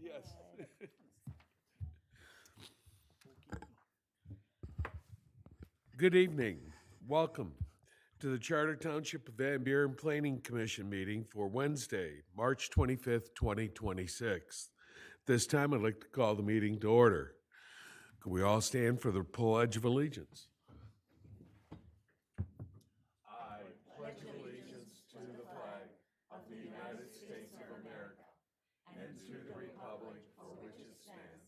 Yes. Good evening. Welcome to the Charter Township of Van Buren Planning Commission meeting for Wednesday, March 25th, 2026. This time, I'd like to call the meeting to order. Could we all stand for the Pledge of Allegiance? I pledge allegiance to the flag of the United States of America and to the republic for which it stands,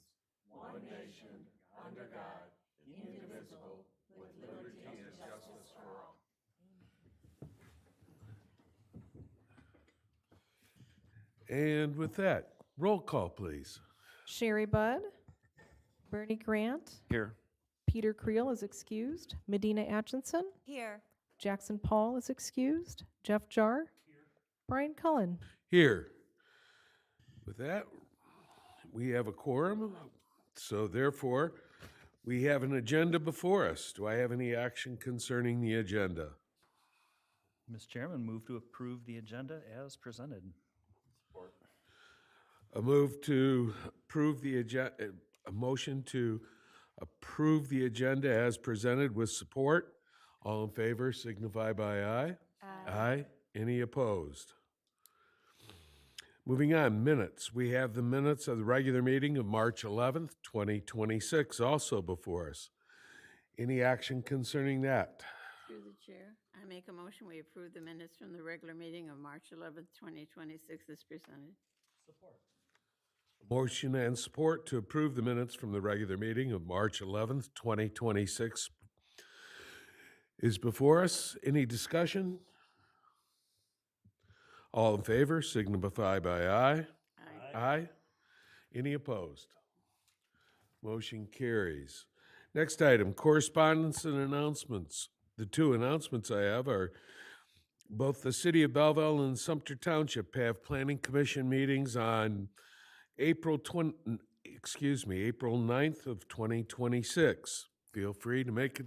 one nation, under God, indivisible, with liberty and justice for all. And with that, roll call, please. Sherry Budd, Bernie Grant, Here. Peter Creel is excused, Medina Atchison, Here. Jackson Paul is excused, Jeff Jar, Brian Cullen. Here. With that, we have a quorum, so therefore, we have an agenda before us. Do I have any action concerning the agenda? Mr. Chairman, move to approve the agenda as presented. A move to approve the agenda, a motion to approve the agenda as presented with support. All in favor signify by aye. Aye. Any opposed? Moving on, minutes. We have the minutes of the regular meeting of March 11th, 2026 also before us. Any action concerning that? Through the chair, I make a motion, we approve the minutes from the regular meeting of March 11th, 2026 as presented. Motion and support to approve the minutes from the regular meeting of March 11th, 2026 is before us. Any discussion? All in favor signify by aye. Aye. Aye. Any opposed? Motion carries. Next item, correspondence and announcements. The two announcements I have are both the City of Belleville and Sumter Township have planning commission meetings on April 9th of 2026. Feel free to make it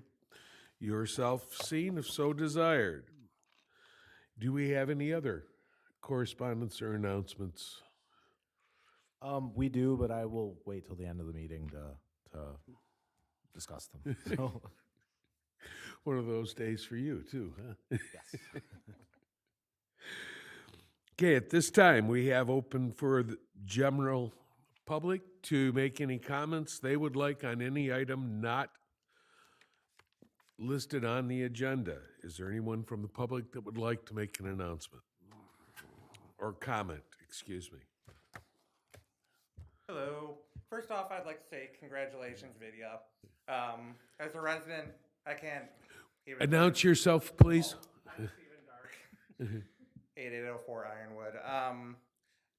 yourself seen if so desired. Do we have any other correspondence or announcements? We do, but I will wait till the end of the meeting to discuss them. So, One of those days for you, too, huh? yes. Okay, at this time, we have open for the general public to make any comments they would like on any item not listed on the agenda. Is there anyone from the public that would like to make an announcement? Or comment, excuse me. Hello. First off, I'd like to say congratulations, Vidya. As a resident, I can't even... Announce yourself, please. I'm Stephen Dark, 8804 Ironwood.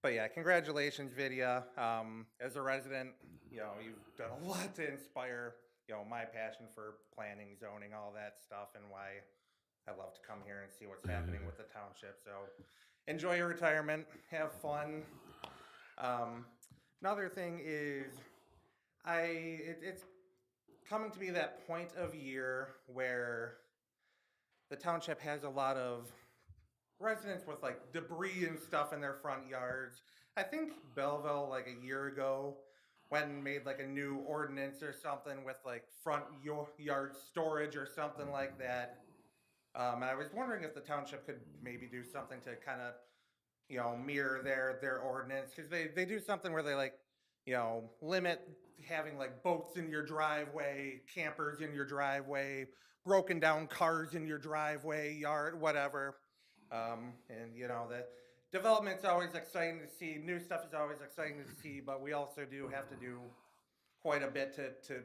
But yeah, congratulations, Vidya. As a resident, you've done a lot to inspire, my passion for planning, zoning, all that stuff, and why I love to come here and see what's happening with the township. So enjoy your retirement. Have fun. Another thing is, it's coming to be that point of year where the township has a lot of residents with like debris and stuff in their front yards. I think Belleville like a year ago went and made like a new ordinance or something with like front yard storage or something like that. And I was wondering if the township could maybe do something to kind of, mirror their ordinance, because they do something where they like, limit having like boats in your driveway, campers in your driveway, broken down cars in your driveway, yard, whatever. And the development's always exciting to see. New stuff is always exciting to see, but we also do have to do quite a bit to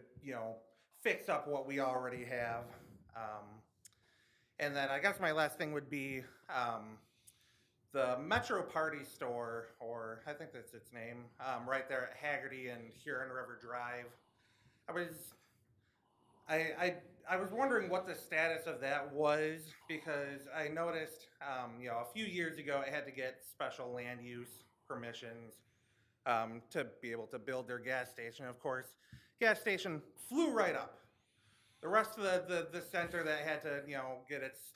fix up what we already have. And then I guess my last thing would be the Metro Party Store, or I think that's its name, right there at Haggerty and Huron River Drive. I was wondering what the status of that was, because I noticed, a few years ago it had to get special land use permissions to be able to build their gas station. Of course, gas station flew right up. The rest of the center that had to, get its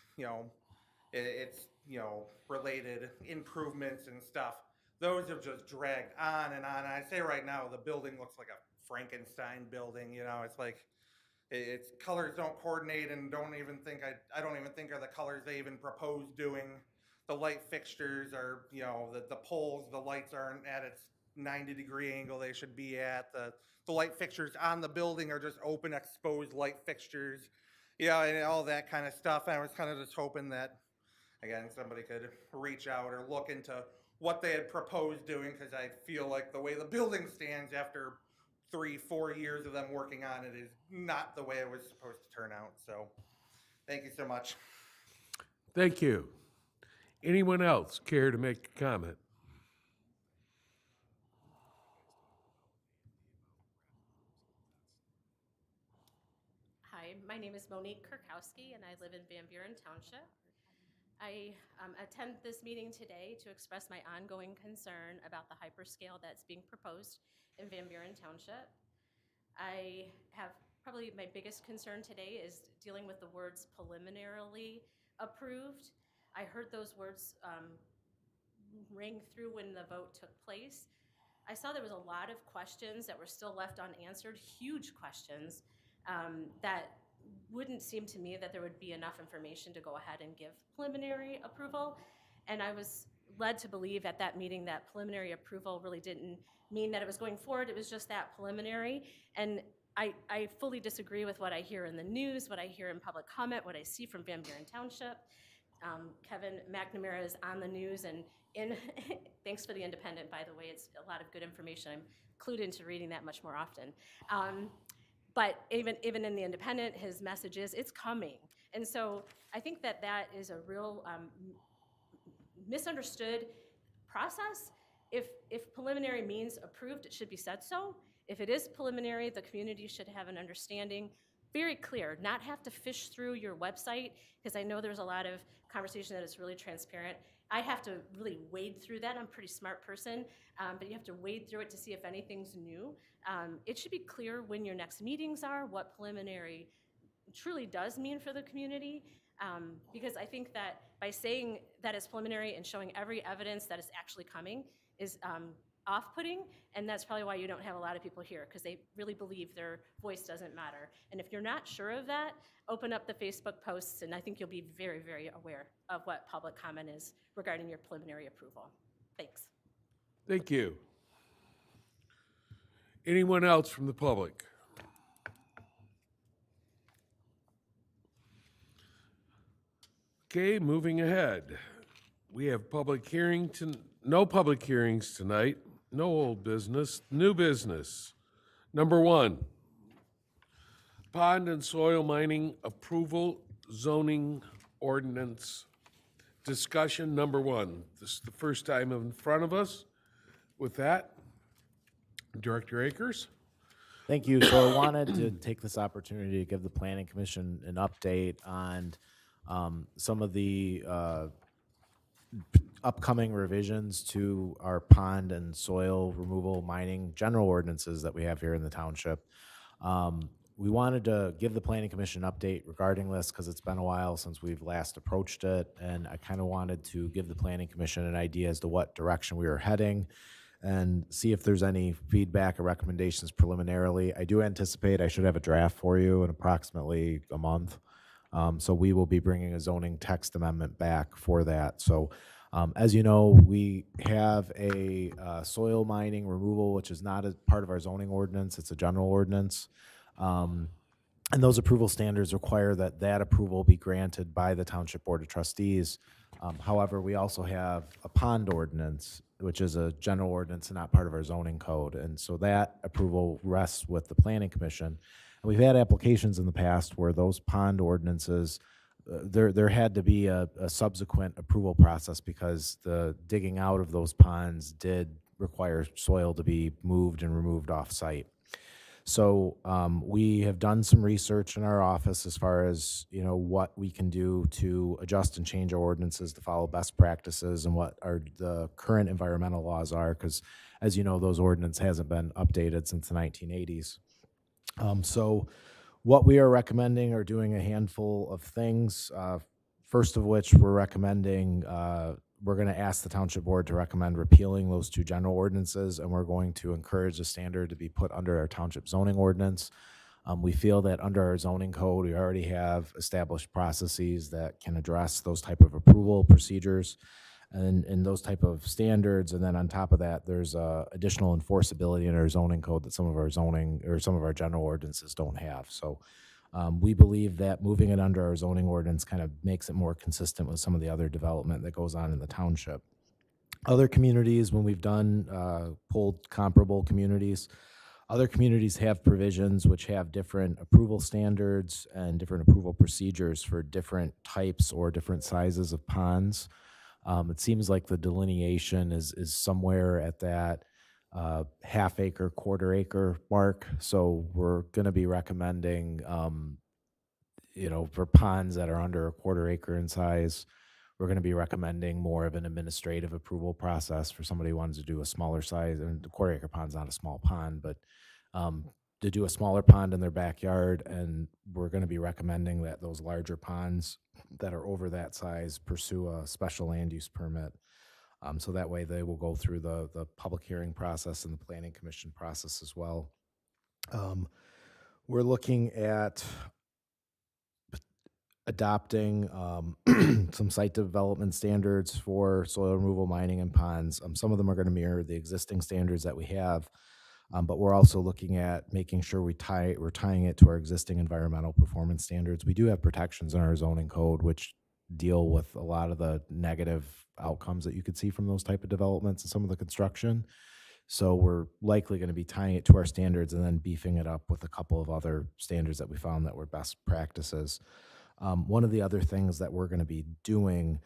related improvements and stuff, those have just dragged on and on. And I say right now, the building looks like a Frankenstein building. You know, it's like its colors don't coordinate, and I don't even think are the colors they even proposed doing. The light fixtures are, you know, the poles, the lights aren't at its 90-degree angle they should be at. The light fixtures on the building are just open, exposed light fixtures, you know, and all that kind of stuff. And I was kind of just hoping that, again, somebody could reach out or look into what they had proposed doing, because I feel like the way the building stands after 3-4 years of them working on it is not the way it was supposed to turn out. So thank you so much. Thank you. Anyone else care to make a comment? Hi, my name is Monique Kirkowski, and I live in Van Buren Township. I attend this meeting today to express my ongoing concern about the hyperscale that's being proposed in Van Buren Township. I have probably my biggest concern today is dealing with the words preliminarily approved. I heard those words ring through when the vote took place. I saw there was a lot of questions that were still left unanswered, huge questions that wouldn't seem to me that there would be enough information to go ahead and give preliminary approval. And I was led to believe at that meeting that preliminary approval really didn't mean that it was going forward. It was just that preliminary. And I fully disagree with what I hear in the news, what I hear in public comment, what I see from Van Buren Township. Kevin McNamara is on the news, and thanks for the Independent, by the way. It's a lot of good information. I'm clued into reading that much more often. But even in the Independent, his message is it's coming. And so I think that is a real misunderstood process. If preliminary means approved, it should be said so. If it is preliminary, the community should have an understanding, very clear, not have to fish through your website, because I know there's a lot of conversation that is really transparent. I have to really wade through that. I'm a pretty smart person, but you have to wade through it to see if anything's new. It should be clear when your next meetings are, what preliminary truly does mean for the community, because I think that by saying that it's preliminary and showing every evidence that it's actually coming is off-putting, and that's probably why you don't have a lot of people here, because they really believe their voice doesn't matter. And if you're not sure of that, open up the Facebook posts, and I think you'll be very, very aware of what public comment is regarding your preliminary approval. Thanks. Thank you. Anyone else from the public? Okay, moving ahead. We have no public hearings tonight, no old business, new business. Number 1, pond and soil mining approval zoning ordinance discussion. Number 1, this is the first time in front of us. With that, Director Akers. Thank you. So I wanted to take this opportunity to give the Planning Commission an update on some of the upcoming revisions to our pond and soil removal mining general ordinances that we have here in the township. We wanted to give the Planning Commission an update regarding this because it's been a while since we've last approached it, and I kind of wanted to give the Planning Commission an idea as to what direction we are heading and see if there's any feedback or recommendations preliminarily. I do anticipate I should have a draft for you in approximately a month. So we will be bringing a zoning text amendment back for that. So as you know, we have a soil mining removal, which is not a part of our zoning ordinance. It's a general ordinance. And those approval standards require that approval be granted by the Township Board of Trustees. However, we also have a pond ordinance, which is a general ordinance and not part of our zoning code. And so that approval rests with the Planning Commission. And we've had applications in the past where those pond ordinances, there had to be a subsequent approval process because the digging out of those ponds did require soil to be moved and removed off-site. So we have done some research in our office as far as, you know, what we can do to adjust and change our ordinances to follow best practices and what the current environmental laws are, because as you know, those ordinance hasn't been updated since the 1980s. So what we are recommending are doing a handful of things. First of which, we're recommending we're going to ask the township board to recommend repealing those two general ordinances, and we're going to encourage the standard to be put under our township zoning ordinance. We feel that under our zoning code, we already have established processes that can address those type of approval procedures and those type of standards. And then on top of that, there's additional enforceability in our zoning code that some of our zoning or some of our general ordinances don't have. So we believe that moving it under our zoning ordinance kind of makes it more consistent with some of the other development that goes on in the township. Other communities, when we've done pulled comparable communities, other communities have provisions which have different approval standards and different approval procedures for different types or different sizes of ponds. It seems like the delineation is somewhere at that half acre, quarter acre mark. So we're going to be recommending, for ponds that are under a quarter acre in size, we're going to be recommending more of an administrative approval process for somebody who wants to do a smaller size. And the quarter acre pond's not a small pond, but to do a smaller pond in their backyard. And we're going to be recommending that those larger ponds that are over that size pursue a special land use permit. So that way they will go through the public hearing process and the planning commission process as well. We're looking at adopting some site development standards for soil removal, mining, and ponds. Some of them are going to mirror the existing standards that we have, but we're also looking at making sure we're tying it to our existing environmental performance standards. We do have protections in our zoning code which deal with a lot of the negative outcomes that you could see from those type of developments and some of the construction. So we're likely going to be tying it to our standards and then beefing it up with a couple of other standards that we found that were best practices. One of the other things that we're going to be doing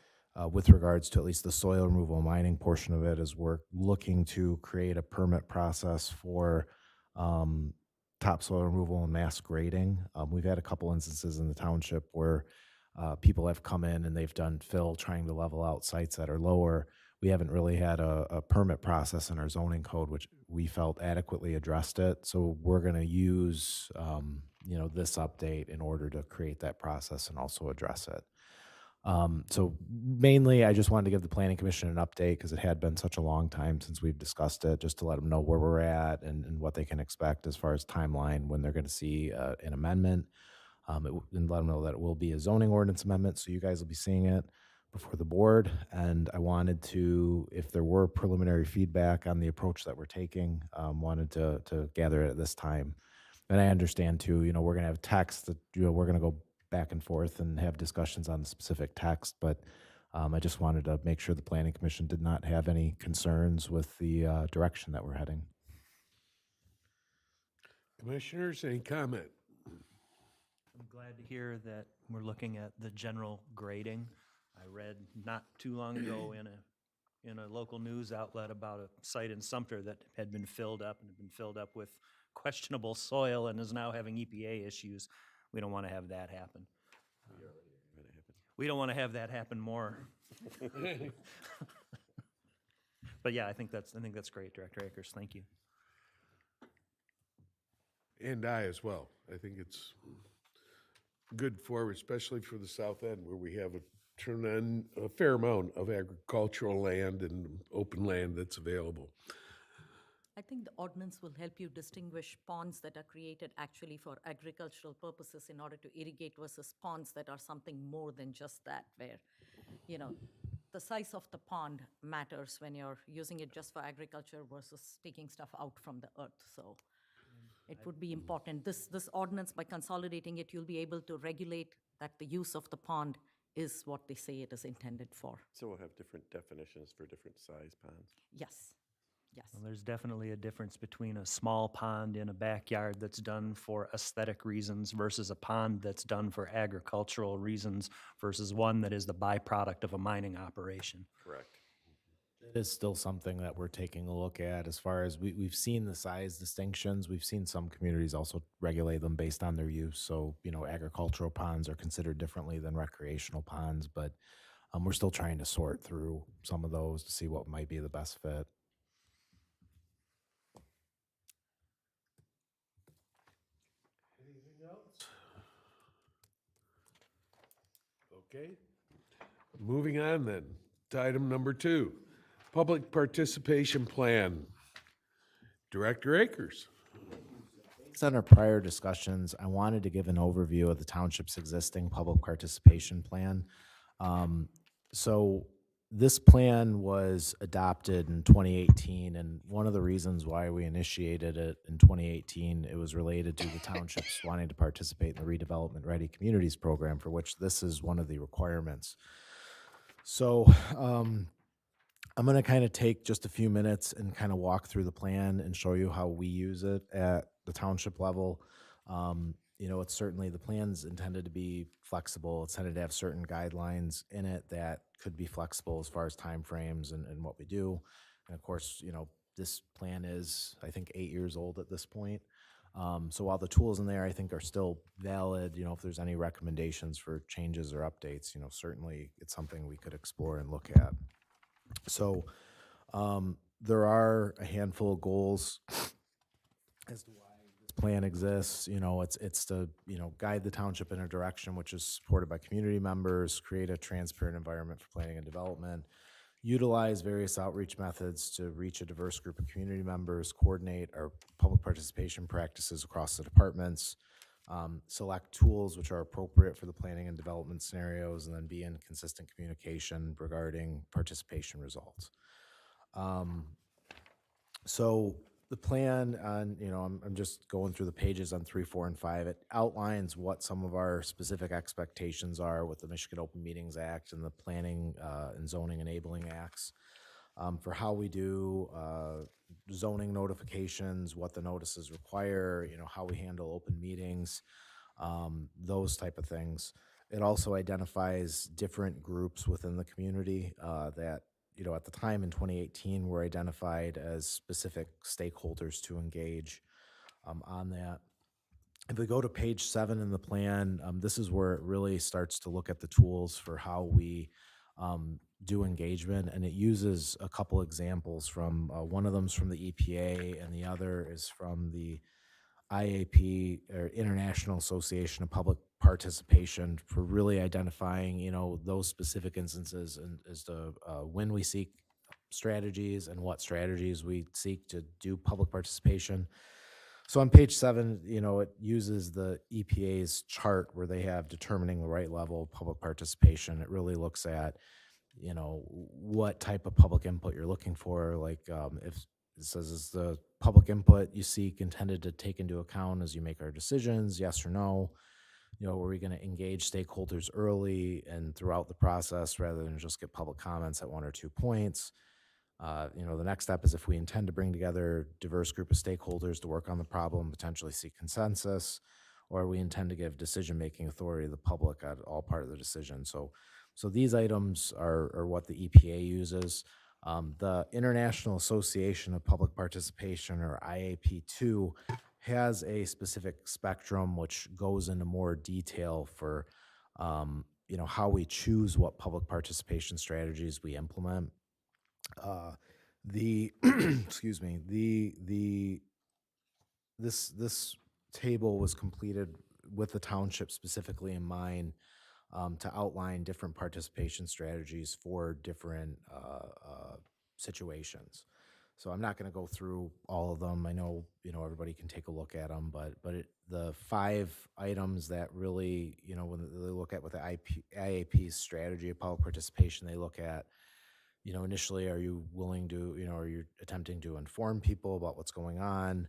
with regards to at least the soil removal and mining portion of it is we're looking to create a permit process for topsoil removal and mass grading. We've had a couple instances in the township where people have come in and they've done fill trying to level out sites that are lower. We haven't really had a permit process in our zoning code which we felt adequately addressed it. So we're going to use this update in order to create that process and also address it. So mainly I just wanted to give the planning commission an update because it had been such a long time since we've discussed it, just to let them know where we're at and what they can expect as far as timeline when they're going to see an amendment. And let them know that it will be a zoning ordinance amendment, so you guys will be seeing it before the board. And I wanted to, if there were preliminary feedback on the approach that we're taking, wanted to gather it at this time. And I understand too, we're going to have text that, we're going to go back and forth and have discussions on the specific text, but I just wanted to make sure the planning commission did not have any concerns with the direction that we're heading. Commissioners, any comment? I'm glad to hear that we're looking at the general grading. I read not too long ago in a local news outlet about a site in Sumter that had been filled up with questionable soil and is now having EPA issues. We don't want to have that happen. We don't want to have that happen more. But yeah, I think that's great, Director Akers. Thank you. And I as well. I think it's good especially for the south end where we have a fair amount of agricultural land and open land that's available. I think the ordinance will help you distinguish ponds that are created actually for agricultural purposes in order to irrigate versus ponds that are something more than just that, where, the size of the pond matters when you're using it just for agriculture versus taking stuff out from the earth. So it would be important. This ordinance, by consolidating it, you'll be able to regulate that the use of the pond is what they say it is intended for. So we'll have different definitions for different size ponds? Yes. Yes. Well, there's definitely a difference between a small pond in a backyard that's done for aesthetic reasons versus a pond that's done for agricultural reasons versus one that is the byproduct of a mining operation. Correct. It is still something that we're taking a look at as far as we've seen the size distinctions. We've seen some communities also regulate them based on their use. So, agricultural ponds are considered differently than recreational ponds, but we're still trying to sort through some of those to see what might be the best fit. Anything else? Okay. Moving on then. to item number 2, public participation plan. Director Akers. Based on our prior discussions, I wanted to give an overview of the township's existing public participation plan. So this plan was adopted in 2018, and one of the reasons why we initiated it in 2018, it was related to the townships wanting to participate in the Redevelopment Ready Communities program, for which this is one of the requirements. So I'm going to kind of take just a few minutes and kind of walk through the plan and show you how we use it at the township level. You know, it's certainly, the plan's intended to be flexible. It's intended to have certain guidelines in it that could be flexible as far as timeframes and what we do. And of course, you know, this plan is, I think, 8 years old at this point. So while the tools in there, I think, are still valid, you know, if there's any recommendations for changes or updates, you know, certainly it's something we could explore and look at. So there are a handful of goals as to why this plan exists. You know, it's to, you know, guide the township in a direction which is supported by community members, create a transparent environment for planning and development, utilize various outreach methods to reach a diverse group of community members, coordinate our public participation practices across the departments, select tools which are appropriate for the planning and development scenarios, and then be in consistent communication regarding participation results. So the plan on, you know, I'm just going through the pages on 3, 4, and 5. It outlines what some of our specific expectations are with the Michigan Open Meetings Act and the Planning and Zoning Enabling Acts, for how we do zoning notifications, what the notices require, you know, how we handle open meetings, those type of things. It also identifies different groups within the community that, you know, at the time in 2018 were identified as specific stakeholders to engage on that. If we go to page 7 in the plan, this is where it really starts to look at the tools for how we do engagement, and it uses a couple examples from, one of them's from the EPA and the other is from the IAP, or International Association of Public Participation, for really identifying, you know, those specific instances and as to when we seek strategies and what strategies we seek to do public participation. So on page 7, you know, it uses the EPA's chart where they have determining the right level of public participation. It really looks at, you know, what type of public input you're looking for. Like if it says, is the public input you seek intended to take into account as you make our decisions, yes or no? You know, are we going to engage stakeholders early and throughout the process rather than just get public comments at 1 or 2 points? You know, the next step is if we intend to bring together a diverse group of stakeholders to work on the problem, potentially seek consensus, or we intend to give decision-making authority to the public at all part of the decision. So these items are what the EPA uses. The International Association of Public Participation, or IAP2, has a specific spectrum which goes into more detail for, you know, how we choose what public participation strategies we implement. Excuse me, this table was completed with the township specifically in mind, to outline different participation strategies for different situations. So I'm not going to go through all of them. I know, you know, everybody can take a look at them, but the 5 items that really, you know, when they look at with the IAP's strategy of public participation, they look at, you know, initially, are you willing to, you know, are you attempting to inform people about what's going on?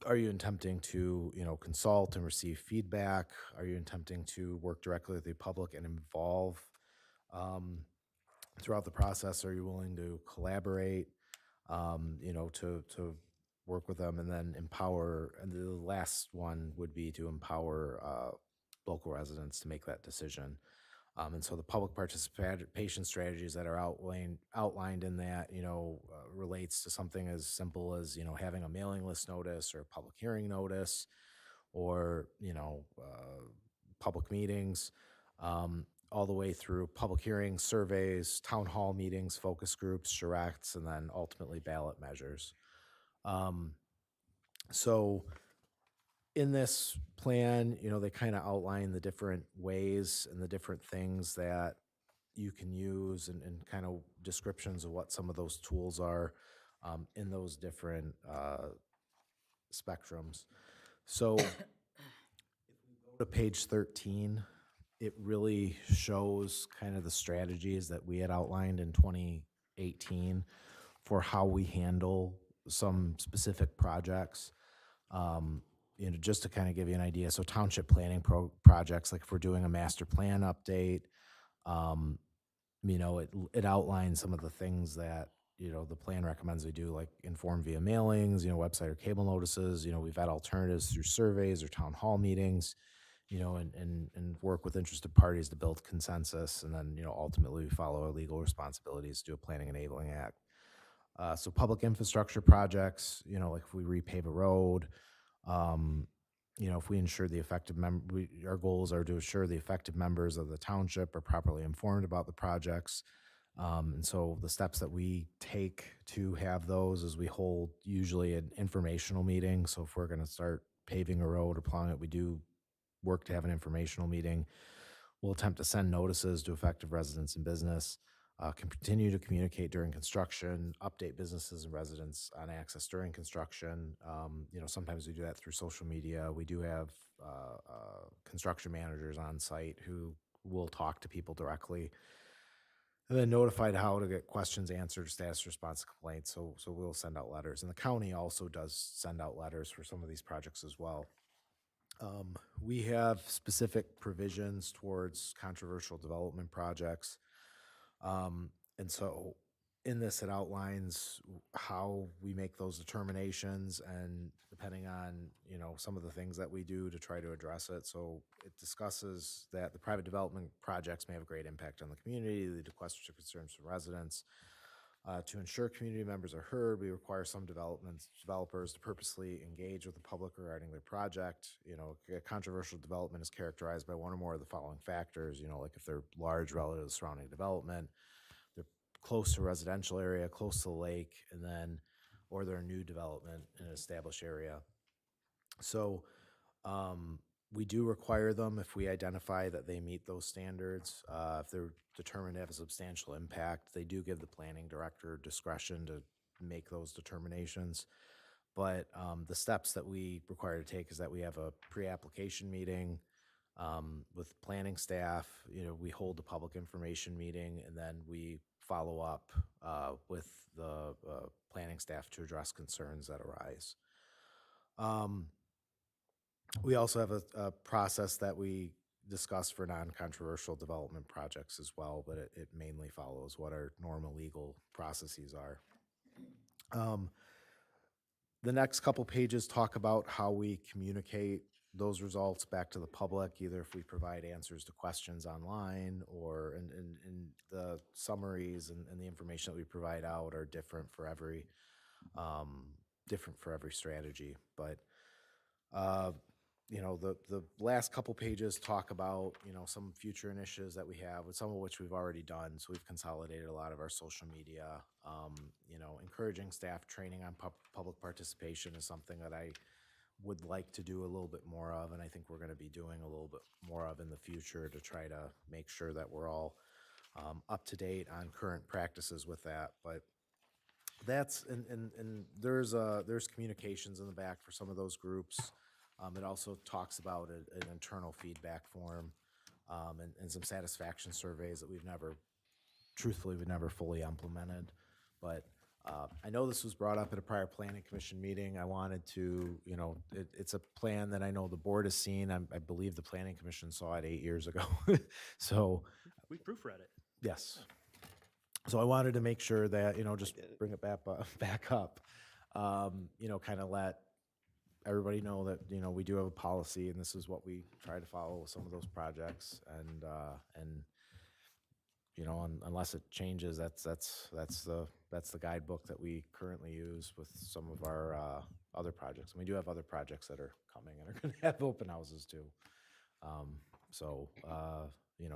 Are you attempting to, you know, consult and receive feedback? Are you attempting to work directly with the public and involve throughout the process? Are you willing to collaborate, you know, to work with them, and then empower? And the last one would be to empower local residents to make that decision. And so the public participation strategies that are outlined in that, you know, relates to something as simple as, you know, having a mailing list notice or a public hearing notice, or, you know, public meetings, all the way through public hearings, surveys, town hall meetings, focus groups, charrettes, and then ultimately ballot measures. So in this plan, you know, they kind of outline the different ways and the different things that, you can use and kind of descriptions of what some of those tools are in those different spectrums. So to page 13, it really shows kind of the strategies that we had outlined in 2018 for how we handle some specific projects. Just to kind of give you an idea, so township planning projects, like if we're doing a master plan update, it outlines some of the things that, the plan recommends we do, like inform via mailings, website or cable notices. We've had alternatives through surveys or town hall meetings, and work with interested parties to build consensus. And then, ultimately we follow our legal responsibilities to do a planning enabling act. So public infrastructure projects, like if we repave a road, if we ensure the effective our goals are to ensure the effective members of the township are properly informed about the projects. And so the steps that we take to have those is we hold usually an informational meeting. So if we're going to start paving a road or plowing it, we do work to have an informational meeting. We'll attempt to send notices to effective residents and business, continue to communicate during construction, update businesses and residents on access during construction. Sometimes we do that through social media. We do have construction managers on site who will talk to people directly, and then notified how to get questions answered, status response complaints. So we'll send out letters. And the county also does send out letters for some of these projects as well. We have specific provisions towards controversial development projects. And so in this, it outlines how we make those determinations, and depending on, some of the things that we do to try to address it. So it discusses that the private development projects may have a great impact on the community, lead to questions or concerns from residents. To ensure community members are heard, we require some developers to purposely engage with the public regarding their project. A controversial development is characterized by one or more of the following factors, like if they're large relative to the surrounding development, they're close to a residential area, close to the lake, or they're a new development in an established area. So we do require them if we identify that they meet those standards. If they're determined to have a substantial impact, they do give the planning director discretion to make those determinations. But the steps that we require to take is that we have a pre-application meeting with planning staff. We hold a public information meeting, and then we follow up with the planning staff to address concerns that arise. We also have a process that we discuss for non-controversial development projects as well, but it mainly follows what our normal legal processes are. The next couple pages talk about how we communicate those results back to the public, either if we provide answers to questions online or in the summaries and the information that we provide out are different for every strategy. But the last couple pages talk about, some future initiatives that we have, with some of which we've already done. So we've consolidated a lot of our social media. Encouraging staff training on public participation is something that I would like to do a little bit more of, and I think we're going to be doing a little bit more of in the future to try to make sure that we're all up to date on current practices with that. But that's and there's communications in the back for some of those groups. It also talks about an internal feedback form and some satisfaction surveys that we've never fully implemented. But I know this was brought up at a prior planning commission meeting. I wanted to, it's a plan that I know the board has seen. I believe the planning commission saw it 8 years ago. So We proofread it. yes. So I wanted to make sure that, just bring it back up, kind of let everybody know that, we do have a policy and this is what we try to follow with some of those projects. And unless it changes, that's the guidebook that we currently use with some of our other projects. And we do have other projects that are coming and are going to have open houses too.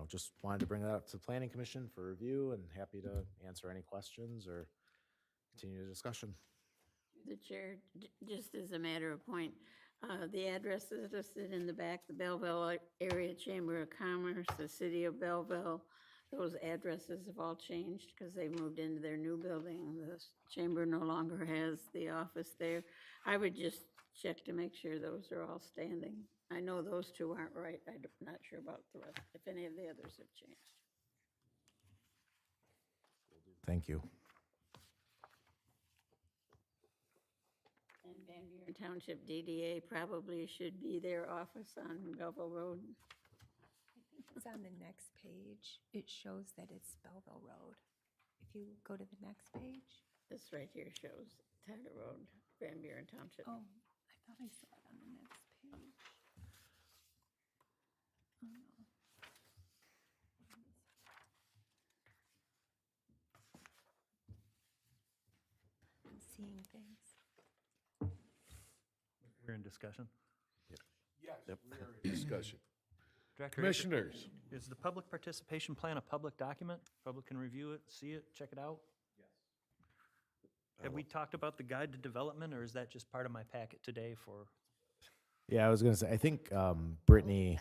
Just wanted to bring that up to the Planning Commission for review, and happy to answer any questions or continue the discussion. The chair, just as a matter of point, the address is listed in the back, the Belleville Area Chamber of Commerce, the City of Belleville, those addresses have all changed because they moved into their new building. The chamber no longer has the office there. I would just check to make sure those are all standing. I know those two aren't right. I'm not sure about the rest, if any of the others have changed. Thank you. And Van Buren Township DDA probably should be their office on Belleville Road. It's on the next page. It shows that it's Belleville Road. If you go to the next page. This right here shows Tyler Road, Van Buren Township. Oh, I thought I saw it on the next page. Oh, no. I'm seeing things. We're in discussion. Yes, we are in discussion. Director, Commissioners, is the public participation plan a public document? Public can review it, see it, check it out? Yes. Have we talked about the guide to development, or is that just part of my packet today for? Yeah, I was gonna say, I think Brittany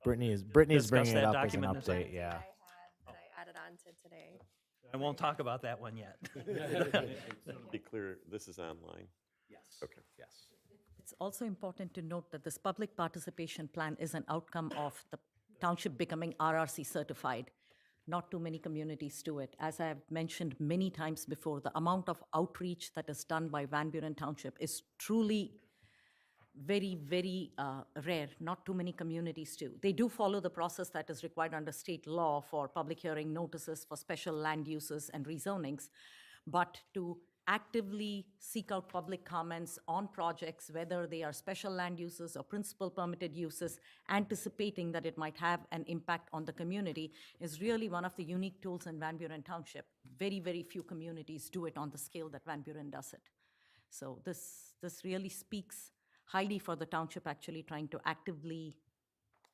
is Discuss bringing it that up as an document this update, yeah. That I added on to today. I won't talk about that one yet. Be clear, this is online. Yes. Okay. Yes. It's also important to note that this public participation plan is an outcome of the township becoming RRC certified. Not too many communities do it. As I have mentioned many times before, the amount of outreach that is done by Van Buren Township is truly very, very rare. Not too many communities do. They do follow the process that is required under state law for public hearing notices for special land uses and rezonings, but to actively seek out public comments on projects, whether they are special land uses or principal permitted uses, anticipating that it might have an impact on the community, is really one of the unique tools in Van Buren Township. Very, very few communities do it on the scale that Van Buren does it. So this really speaks highly for the township actually trying to actively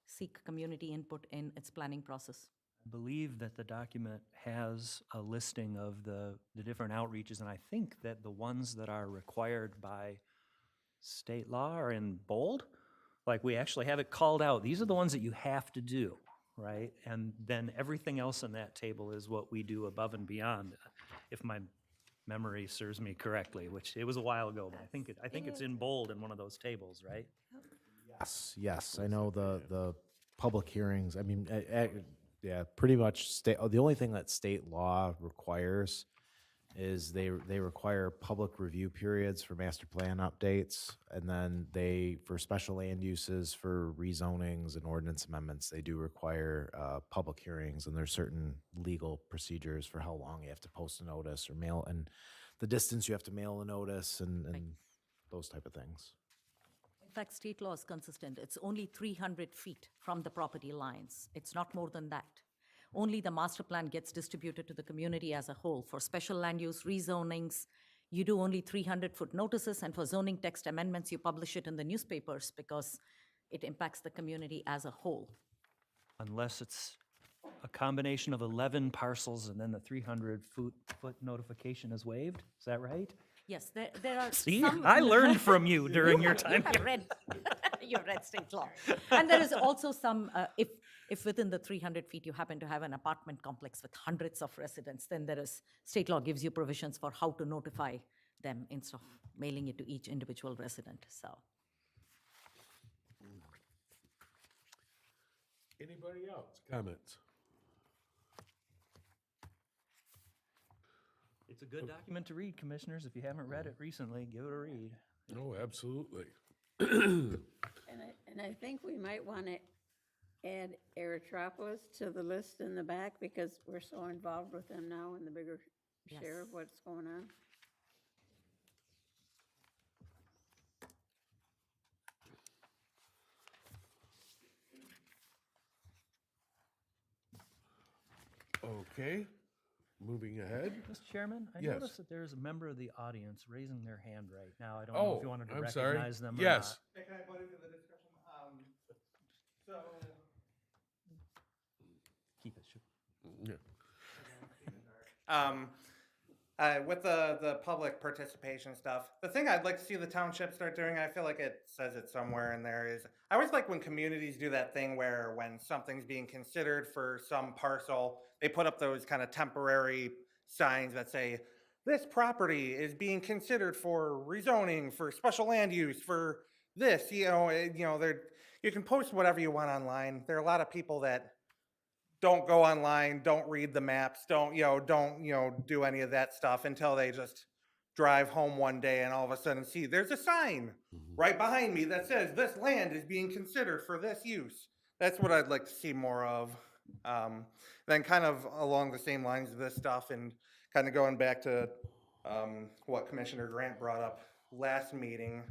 seek community input in its planning process. I believe that the document has a listing of the different outreaches, and I think that the ones that are required by state law are in bold. Like, we actually have it called out. These are the ones that you have to do, right? And then everything else in that table is what we do above and beyond, if my memory serves me correctly, which it was a while ago, but I think it's in bold in one of those tables, right? Yes, I know the public hearings, I mean, yeah, pretty much the only thing that state law requires is they require public review periods for master plan updates, and then for special land uses, for rezonings and ordinance amendments, they do require public hearings, and there's certain legal procedures for how long you have to post a notice or mail, and the distance you have to mail a notice, and those type of things. In fact, state law is consistent. It's only 300 feet from the property lines. It's not more than that. Only the master plan gets distributed to the community as a whole. For special land use rezonings, you do only 300-foot notices, and for zoning text amendments, you publish it in the newspapers because it impacts the community as a whole. Unless it's a combination of 11 parcels and then the 300-foot notification is waived, is that right? Yes, there are See, some. I learned from you during your time You have read, you read state law. And there is also some, if within the 300 feet you happen to have an apartment complex with hundreds of residents, then state law gives you provisions for how to notify them instead of mailing it to each individual resident, so. anybody else? Comments? It's a good document to read, commissioners. If you haven't read it recently, give it a read. Oh, absolutely. And I think we might want to add Aerotropolis to the list in the back because we're so involved with them now in the bigger share of Yes. what's going on. Okay, moving ahead. Mr. Chairman, I Yes. noticed that there's a member of the audience raising their hand right now. I don't know if you wanted to I'm sorry. recognize them or Yes. not. Can I put into the discussion? So, Keep it. Yeah. With the public participation stuff, the thing I'd like to see the township start doing, I feel like it says it somewhere in there, is I always like when communities do that thing where when something's being considered for some parcel, they put up those kind of temporary signs that say, this property is being considered for rezoning, for special land use, for this, you can post whatever you want online. There are a lot of people that don't go online, don't read the maps, don't do any of that stuff until they just drive home one day and all of a sudden see there's a sign right behind me that says this land is being considered for this use. That's what I'd like to see more of. Then kind of along the same lines of this stuff and kind of going back to what Commissioner Grant brought up last meeting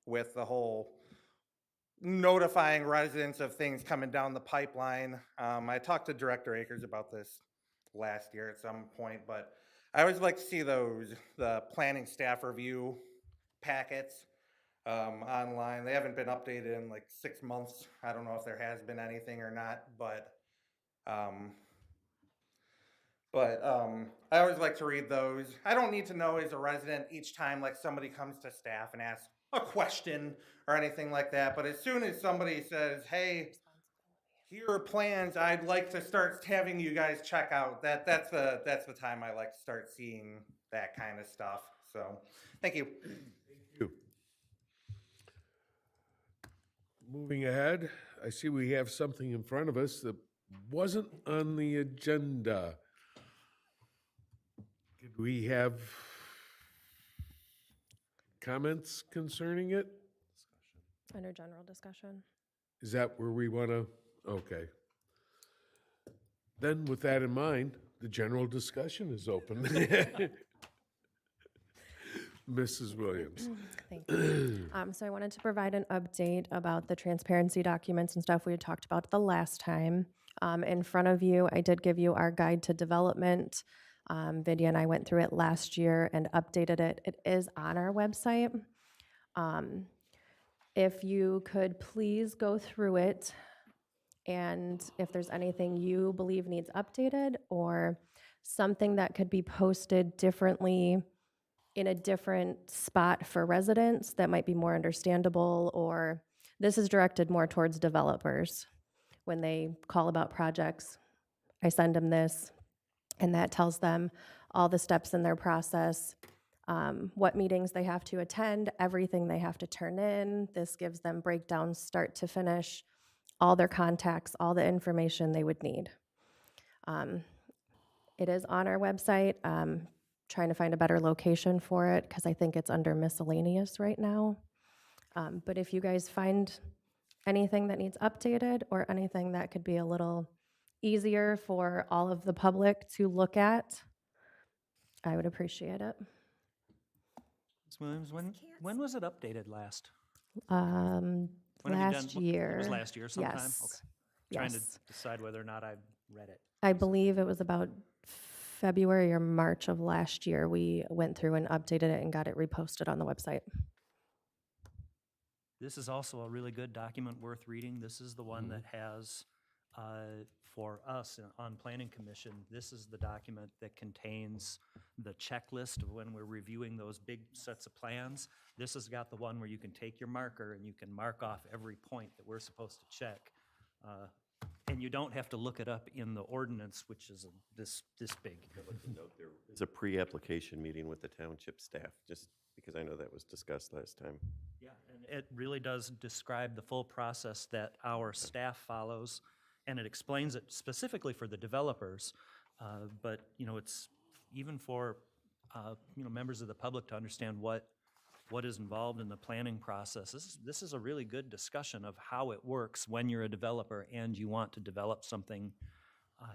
with the whole notifying residents of things coming down the pipeline. I talked to Director Akers about this last year at some point, but I always like to see the planning staff review packets online. They haven't been updated in like 6 months. I don't know if there has been anything or not, but I always like to read those. I don't need to know as a resident each time like somebody comes to staff and asks a question or anything like that. But as soon as somebody says, hey, here are plans I'd like to start having you guys check out, that's the time I like to start seeing that kind of stuff. So thank you. Thank you. Moving ahead, I see we have something in front of us that wasn't on the agenda. Did we have comments concerning it? Under general discussion. Is that where we want to? Okay. Then with that in mind, the general discussion is open. Mrs. Williams. Thank you. So I wanted to provide an update about the transparency documents and stuff we had talked about the last time. In front of you, I did give you our guide to development. Vidya and I went through it last year and updated it. It is on our website. If you could please go through it, and if there's anything you believe needs updated or something that could be posted differently in a different spot for residents that might be more understandable, or this is directed more towards developers. When they call about projects, I send them this, and that tells them all the steps in their process, what meetings they have to attend, everything they have to turn in. This gives them breakdowns start to finish, all their contacts, all the information they would need. It is on our website. Trying to find a better location for it because I think it's under miscellaneous right now. But if you guys find anything that needs updated or anything that could be a little easier for all of the public to look at, I would appreciate it. Ms. Williams, when was it updated last? When Um, have you last done- year. It was last year sometime? Yes. Okay. Trying to Yes. decide whether or not I've read it. I believe it was about February or March of last year. We went through and updated it and got it reposted on the website. This is also a really good document worth reading. This is the one that has, for us on Planning Commission, this is the document that contains the checklist of when we're reviewing those big sets of plans. This has got the one where you can take your marker and you can mark off every point that we're supposed to check. And you don't have to look it up in the ordinance, which is this big. It's a pre-application meeting with the township staff, just because I know that was discussed last time. Yeah, and it really does describe the full process that our staff follows, and it explains it specifically for the developers. But, it's even for, members of the public to understand what is involved in the planning process. This is a really good discussion of how it works when you're a developer and you want to develop something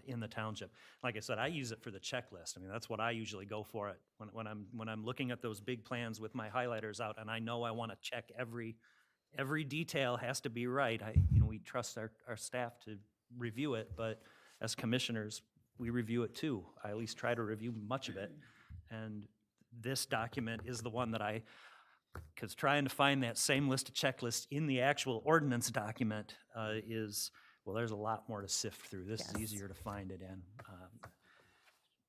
in the township. Like I said, I use it for the checklist. I mean, that's what I usually go for it when I'm looking at those big plans with my highlighters out, and I know I want to check every detail has to be right. We trust our staff to review it, but as commissioners, we review it too. I at least try to review much of it, and this document is the one that because trying to find that same list of checklists in the actual ordinance document there's a lot more to sift through. This is Yes. easier to find it in.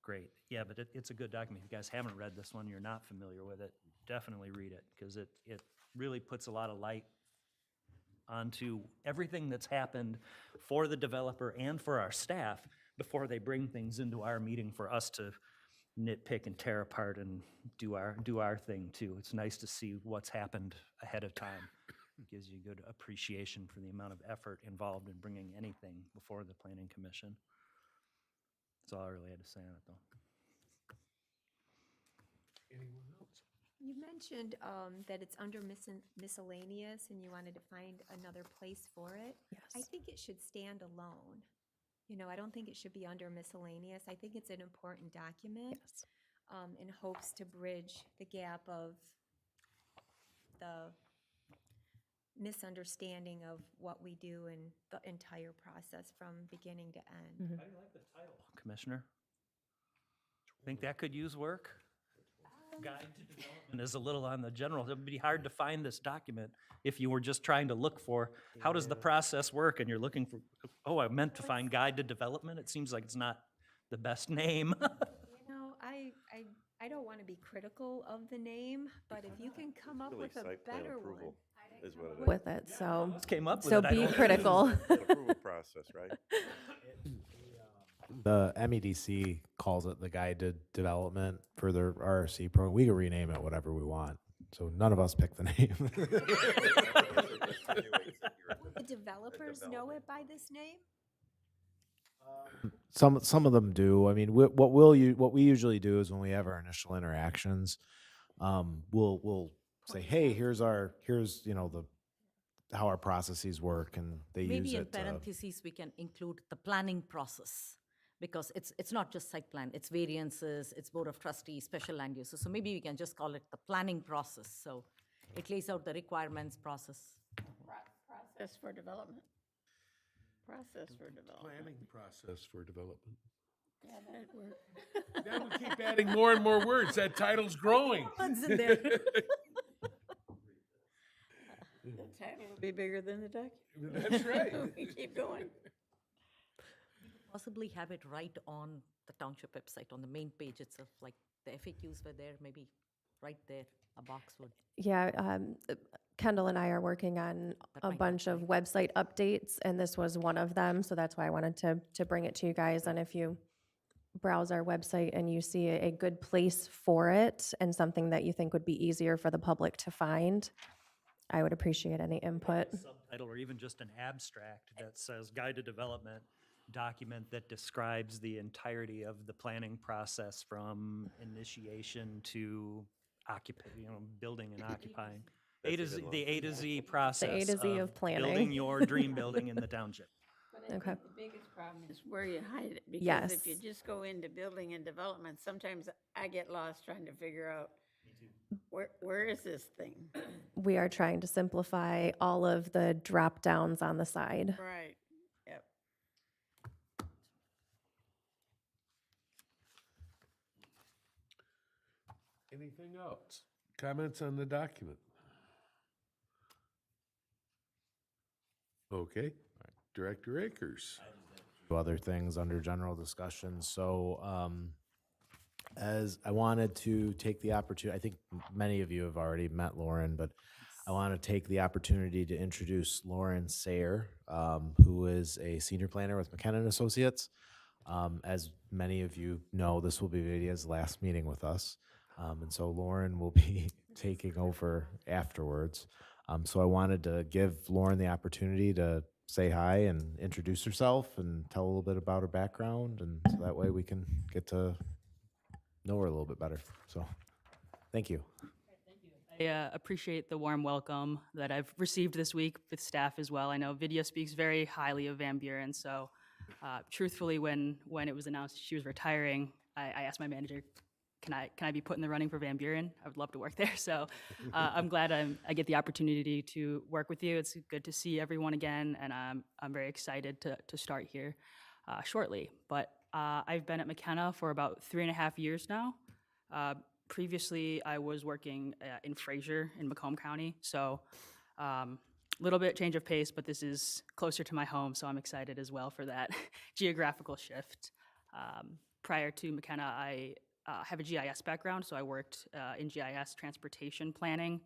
Great. Yeah, but it's a good document. If you guys haven't read this one, you're not familiar with it, definitely read it, because it really puts a lot of light onto everything that's happened for the developer and for our staff before they bring things into our meeting for us to nitpick and tear apart and do our thing too. It's nice to see what's happened ahead of time. It gives you a good appreciation for the amount of effort involved in bringing anything before the planning commission. That's all I really had to say on it, though. Anyone else? You mentioned that it's under miscellaneous and you wanted to find another place for it. I Yes. think it should stand alone. You know, I don't think it should be under miscellaneous. I think it's an important document Yes. in hopes to bridge the gap of the misunderstanding of what we do in the entire process from beginning to end. How do you like the title, Commissioner? Think that could use work? Guide to Development is a little on the general. It would be hard to find this document if you were just trying to look for, how does the process work? And you're looking for, oh, I meant to find Guide to Development. It seems like it's not the best name. You know, I don't want to be critical of the name, but if you can come up Really with a site plan better one. approval is what it is. With it, so, Came up with so it. I be don't- critical. Approval process, right? The MEDC calls it the Guide to Development for their RRC program. We can rename it whatever we want. So none of us pick the name. The developers know it by this name? Some of them do. I mean, what we usually do is when we have our initial interactions, we'll say, hey, here's how our processes work, and they use Maybe in it. parentheses, we can include the planning process, because it's not just site plan, it's variances, it's board of trustees, special land uses. So maybe we can just call it the planning process. So it lays out the requirements process. Process for development. Process for development. Planning process for development. Yeah, that'd work. Now we keep adding more and more words. That title's growing. One's in there. The title will be bigger than the document. That's right. We keep going. Possibly have it right on the township website, on the main page itself, like the FAQs were there, maybe right there, a box would. Yeah, Kendall and I are working on That a might bunch of website updates, and this was one of them, so that's why I wanted to bring it to you guys. And if you browse our website and you see a good place for it and something that you think would be easier for the public to find, I would appreciate any input. Subtitle or even just an abstract that says Guide to Development, document that describes the entirety of the planning process from initiation to building and occupying. That's a The good A to Z process. to Z of planning. Building your dream building in the township. But I Okay. think the biggest problem is where you hide it. Because Yes. if you just go into building and development, sometimes I get lost trying to figure out, where is this thing? We are trying to simplify all of the drop downs on the side. Right, yep. Anything else? Comments on the document? Okay. Director Akers. Other things under general discussion. So, as I wanted to take the opportunity, I think many of you have already met Lauren, but I want to take the opportunity to introduce Lauren Sayer, who is a senior planner with McKenna and Associates. As many of you know, this will be Vivia's last meeting with us. And so Lauren will be taking over afterwards. So I wanted to give Lauren the opportunity to say hi and introduce herself and tell a little bit about her background, and so that way we can get to know her a little bit better. So, thank you. I appreciate the warm welcome that I've received this week with staff as well. I know Vidya speaks very highly of Van Buren, so truthfully, when it was announced she was retiring, I asked my manager, can I be put in the running for Van Buren? I would love to work there. So I'm glad I get the opportunity to work with you. It's good to see everyone again, and I'm very excited to start here shortly. But I've been at McKenna for about 3.5 years now. Previously, I was working in Fraser in Macomb County, so a little bit change of pace, but this is closer to my home, so I'm excited as well for that geographical shift. prior to McKenna, I have a GIS background, so I worked in GIS transportation planning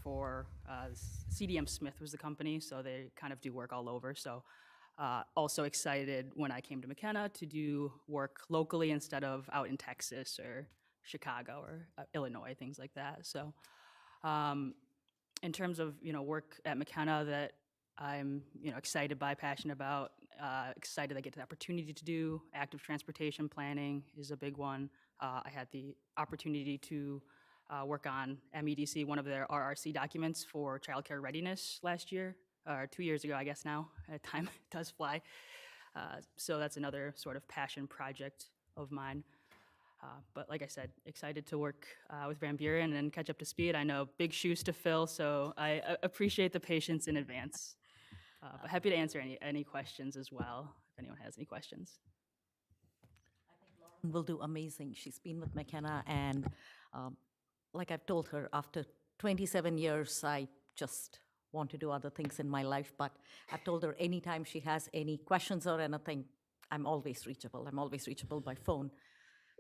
for CDM Smith was the company, so they kind of do work all over. So also excited when I came to McKenna to do work locally instead of out in Texas or Chicago or Illinois, things like that. So in terms of, work at McKenna that I'm, excited by, passionate about, excited I get the opportunity to do active transportation planning is a big one. I had the opportunity to work on MEDC, one of their RRC documents for childcare readiness last year, or 2 years ago, I guess now. Time does fly. So that's another sort of passion project of mine. But like I said, excited to work with Van Buren and catch up to speed. I know big shoes to fill, so I appreciate the patience in advance. But happy to answer any questions as well, if anyone has any questions. Will do amazing. She's been with McKenna, and like I've told her, after 27 years, I just want to do other things in my life. But I've told her anytime she has any questions or anything, I'm always reachable. I'm always reachable by phone.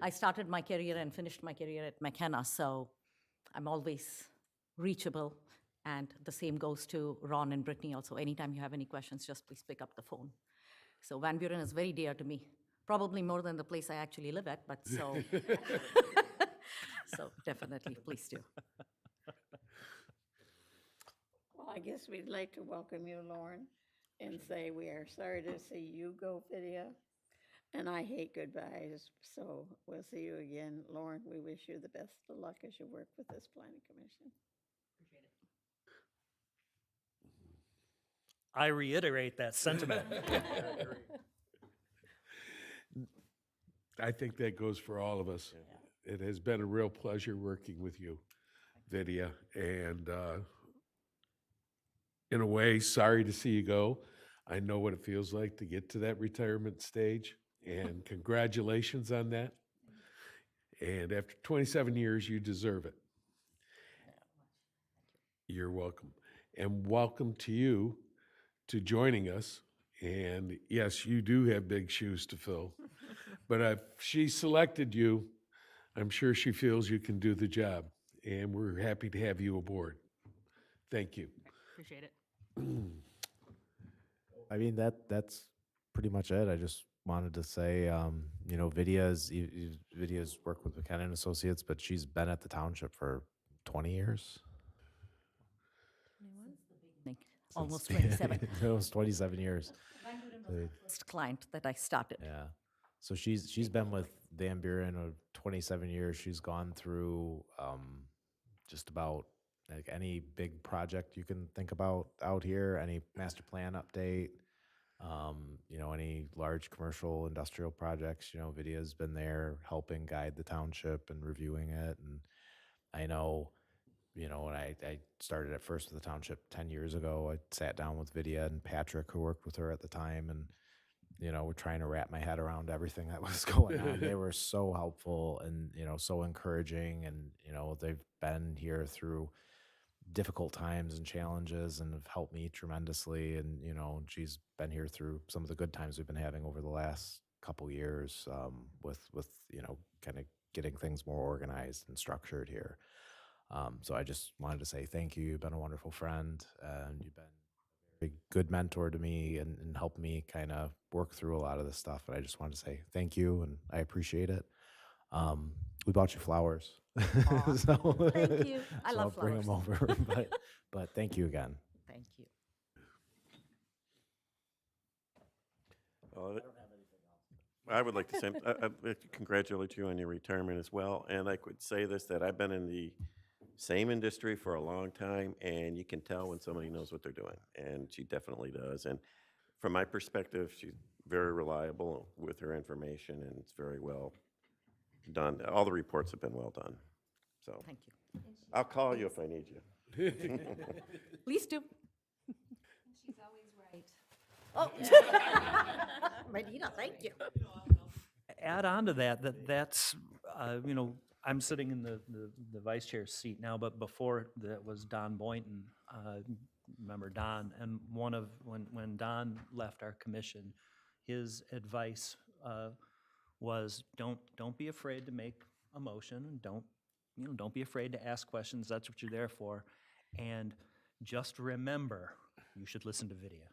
I started my career and finished my career at McKenna, so I'm always reachable. And the same goes to Ron and Brittany also. Anytime you have any questions, just please pick up the phone. So Van Buren is very dear to me, probably more than the place I actually live at, but so, so definitely, please do. Well, I guess we'd like to welcome you, Lauren, and say we are sorry to see you go, Vidya. And I hate goodbyes, so we'll see you again. Lauren, we wish you the best of luck as you work with this planning commission. I reiterate that sentiment. I think that goes for all of us. It has been a real pleasure working with you, Vidya, and in a way, sorry to see you go. I know what it feels like to get to that retirement stage, and congratulations on that. And after 27 years, you deserve it. You're welcome. And welcome to you to joining us. And yes, you do have big shoes to fill. But if she selected you, I'm sure she feels you can do the job. And we're happy to have you aboard. Thank you. Appreciate it. I mean, that's pretty much it. I just wanted to say, Vidya's worked with McKenna and Associates, but she's been at the township for 20 years. Almost 27. Almost 27 years. First client that I started. Yeah. So she's been with Van Buren 27 years. She's gone through just about like any big project you can think about out here, any master plan update, any large commercial industrial projects. Vidya's been there helping guide the township and reviewing it. And I know, when I started at first with the township 10 years ago, I sat down with Vidya and Patrick, who worked with her at the time, and we're trying to wrap my head around everything that was going on. They were so helpful and, so encouraging, and, they've been here through difficult times and challenges and have helped me tremendously. And, she's been here through some of the good times we've been having over the last couple years, with kind of getting things more organized and structured here. So I just wanted to say thank you. You've been a wonderful friend, and you've been a very good mentor to me and helped me kind of work through a lot of this stuff. And I just wanted to say thank you, and I appreciate it. We bought you flowers. So, thank you. I so love I'll bring flowers. them over. but thank you again. Thank you. I would like to say, I'd like to congratulate you on your retirement as well. And I could say this, that I've been in the same industry for a long time, and you can tell when somebody knows what they're doing, and she definitely does. And from my perspective, she's very reliable with her information, and it's very well done. All the reports have been well done. So Thank you. I'll call you if I need you. Please do. She's always right. Oh, Medina, thank you. Add on to that's, I'm sitting in the vice chair seat now, but before that was Don Boynton. Remember Don, and when Don left our commission, his advice was don't be afraid to make a motion, and don't be afraid to ask questions. That's what you're there for. And just remember, you should listen to video.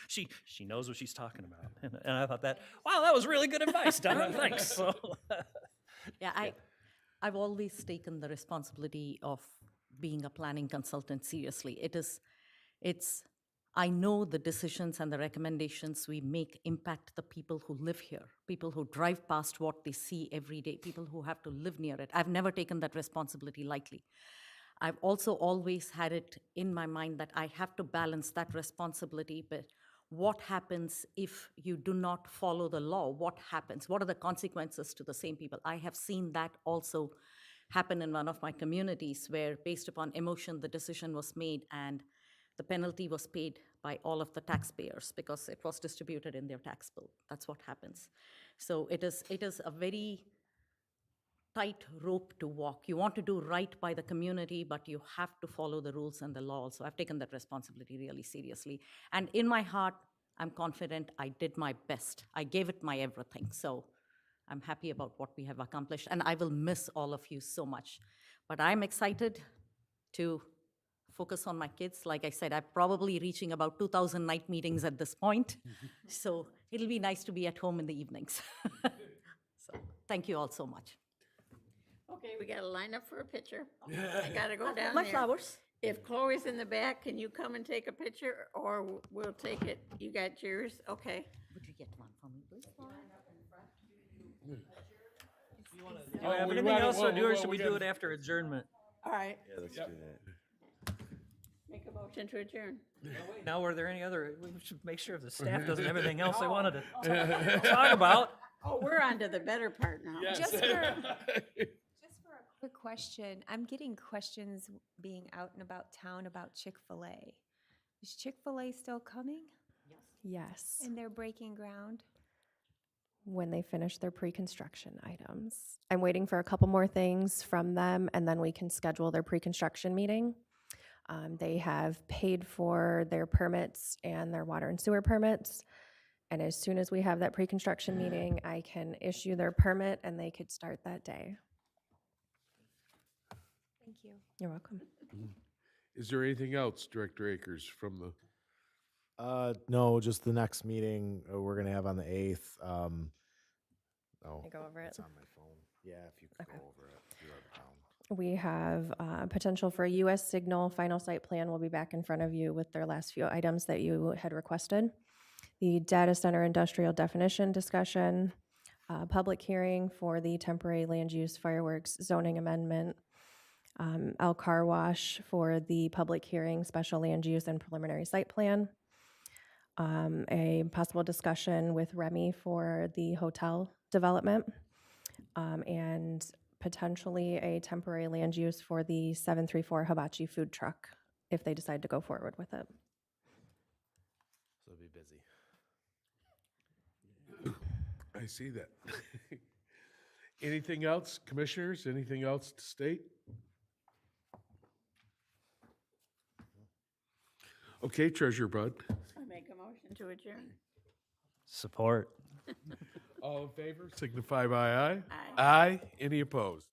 She knows what she's talking about. And I thought wow, that was really good advice, Don. Thanks. So, Yeah, I've always taken the responsibility of being a planning consultant seriously. I know the decisions and the recommendations we make impact the people who live here, people who drive past what they see every day, people who have to live near it. I've never taken that responsibility lightly. I've also always had it in my mind that I have to balance that responsibility, but what happens if you do not follow the law? What happens? What are the consequences to the same people? I have seen that also happen in one of my communities where, based upon emotion, the decision was made and the penalty was paid by all of the taxpayers because it was distributed in their tax bill. That's what happens. So it is a very tight rope to walk. You want to do right by the community, but you have to follow the rules and the law. So I've taken that responsibility really seriously. And in my heart, I'm confident I did my best. I gave it my everything. So I'm happy about what we have accomplished. And I will miss all of you so much. But I'm excited to focus on my kids. Like I said, I'm probably reaching about 2,000 night meetings at this point. So it'll be nice to be at home in the evenings. So thank you all so much. Okay, we got to line up for a picture. I got to go down My there. flowers. If Chloe's in the back, can you come and take a picture, or we'll take it? You got yours? Okay. Would you get one for me, please? do we have anything else, or should we do it after adjournment? All right. Yeah, let's do that. Make a motion to adjourn. Now, were there any other, we should make sure the staff does everything else they wanted to talk about. Oh, we're on to the better part now. Just for a quick question, I'm getting questions being out and about town about Chick-fil-A. Is Chick-fil-A still coming? Yes, And they're breaking ground? when they finish their pre-construction items. I'm waiting for a couple more things from them, and then we can schedule their pre-construction meeting. They have paid for their permits and their water and sewer permits. And as soon as we have that pre-construction meeting, I can issue their permit and they could start that day. Thank you. You're welcome. Is there anything else, Director Akers, from the? No, just the next meeting we're gonna have on the 8th. No, Can I go over it? it's on my phone. Yeah, if you could go over it. If you're out of town. We have potential for a US Signal final site plan. Will be back in front of you with their last few items that you had requested. The data center industrial definition discussion, public hearing for the temporary land use fireworks zoning amendment, El Car Wash for the public hearing, special land use and preliminary site plan, a possible discussion with Remy for the hotel development, and potentially a temporary land use for the 734 Hibachi food truck if they decide to go forward with it. So it'll be busy. I see that. Anything else, commissioners? Anything else to state? Okay, Treasurer Bud. I make a motion to adjourn. Support. All in favor, signify by aye. Aye. Aye. Any opposed?